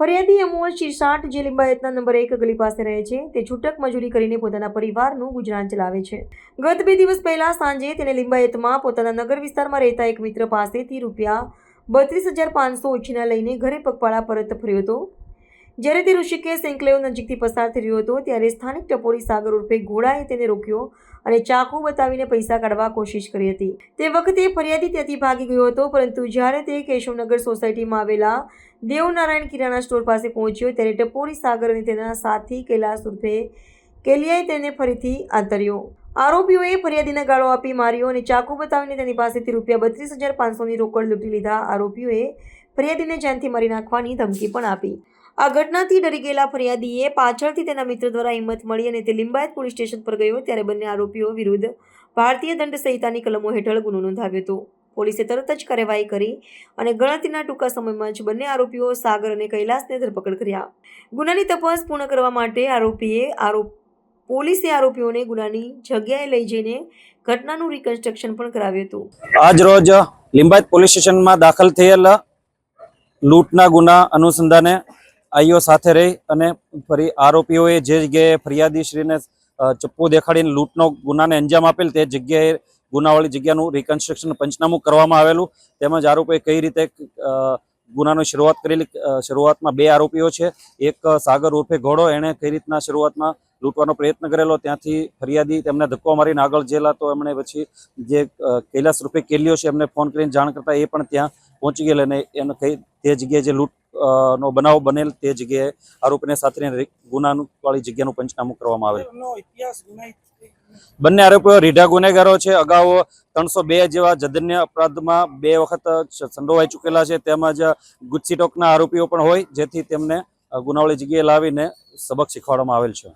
ફરિયાદી અમોલ શિરસાટ જે લિંબાયતના નંબર 1 ગલી પાસે રહે છે તે છૂટક મજૂરી કરીને પોતાના પરિવારનું ગુજરાન ચલાવે છે। ગત 2 દિવસ પહેલા સાંજે તેને લિંબાયતમાં પોતાના નગર વિસ્તારમાં રહેતા એક મિત્ર પાસેથી ₹32,500 ઉછીના લઈને ઘરે પગપાળા પરત ફર્યો હતો। જ્યારે તે ઋષિકેશ એન્કલેવ નજીકથી પસાર થઈ રહ્યો હતો ત્યારે સ્થાનિક ટપોરી સાગર ઉર્ફે ઘોડાએ તેને રોક્યો અને ચાકુ બતાવીને પૈસા કાઢવા કોશિશ કરી હતી। તે વખતે ફરિયાદી ત્યાંથી ભાગી ગયો હતો, પરંતુ જ્યારે તે કેશવનગર સોસાયટીમાં આવેલા દેવનારાયણ કિરાણા સ્ટોર પાસે પહોંચ્યો ત્યારે ટપોરી સાગર અને તેના સાથી કૈલાસ ઉર્ફે કેલિયાએ તેને ફરીથી આંતર્યો। આરોપીઓએ ફરિયાદીને ગાળો આપી માર્યો અને ચાકુ બતાવીને તેની પાસેથી ₹32,500ની રોકડ લૂંટી લીધા। આરોપીઓએ ફરિયાદીને જાનથી મારી નાખવાની ધમકી પણ આપી। આ ઘટનાથી ડરી ગયેલા ફરિયાદીએ પાછળથી તેના મિત્ર દ્વારા હિંમત મળી અને તે લિંબાયત પોલીસ સ્ટેશન પર ગયો ત્યારે બંને આરોપીઓ વિરુદ્ધ ભારતીય દંડ સંહિતાની કલમો હેઠળ ગુનો નોંધાવ્યો હતો। પોલીસે તરત જ કાર્યવાહી કરી અને ગણતરીના ટૂંકા સમયમાં જ બંને આરોપીઓ સાગર અને કૈલાસને ધરપકડ કર્યા। ગુનાની તપાસ પૂર્ણ કરવા માટે પોલીસે આરોપીઓને ગુનાની જગ્યાએ લઈ જઈને ઘટનાનું રિકન્સ્ટ્રક્શન પણ કરાવ્યું હતું। આજ રોજ લિંબાયત પોલીસ સ્ટેશનમાં દાખલ થયેલ લૂંટના ગુના અનુસંધાને આઈઓ સાથે રહી અને ફરી આરોપીઓએ જે જગ્યાએ ફરિયાદીશ્રીને ચપ્પુ દેખાડીને લૂંટનો ગુનાને અંજામ આપેલ તે જગ્યાએ ગુનાવાળી જગ્યાનું રિકન્સ્ટ્રક્શન પંચનામું કરવામાં આવેલું, તેમજ આરોપીએ કઈ રીતે ગુનાની શરૂઆત કરેલી। શરૂઆતમાં 2 આરોપીઓ છે, એક સાગર ઉર્ફે ઘોડો, એણે કઈ રીતના શરૂઆતમાં લૂંટવાનો પ્રયત્ન કરેલો, ત્યાંથી ફરિયાદી તેમને ધક્કો મારીને આગળ જેલા, તો એમણે પછી જે કૈલાસ રૂપે કેલિયો છે એમને ફોન કરીને જાણ કરતા એ પણ ત્યાં પહોંચી ગયેલા અને એને કઈ તે જગ્યાએ જે લૂંટ નો બનાવ બનેલ તે જગ્યાએ આરોપીને સાથે ગુનાનું વાળી જગ્યાનું પંચનામું કરવામાં આવેલ। બંને આરોપીઓ રીઢા ગુનેગારો છે। અગાઉ 302 જેવા જધન્ય અપરાધમાં 2 વખત સંડોવાઈ ચૂકેલા છે, તેમજ ગુજસીટોકના આરોપીઓ પણ હોય, જેથી તેમને ગુનાવાળી જગ્યાએ લાવીને સબક શીખવાડવામાં આવેલ છે।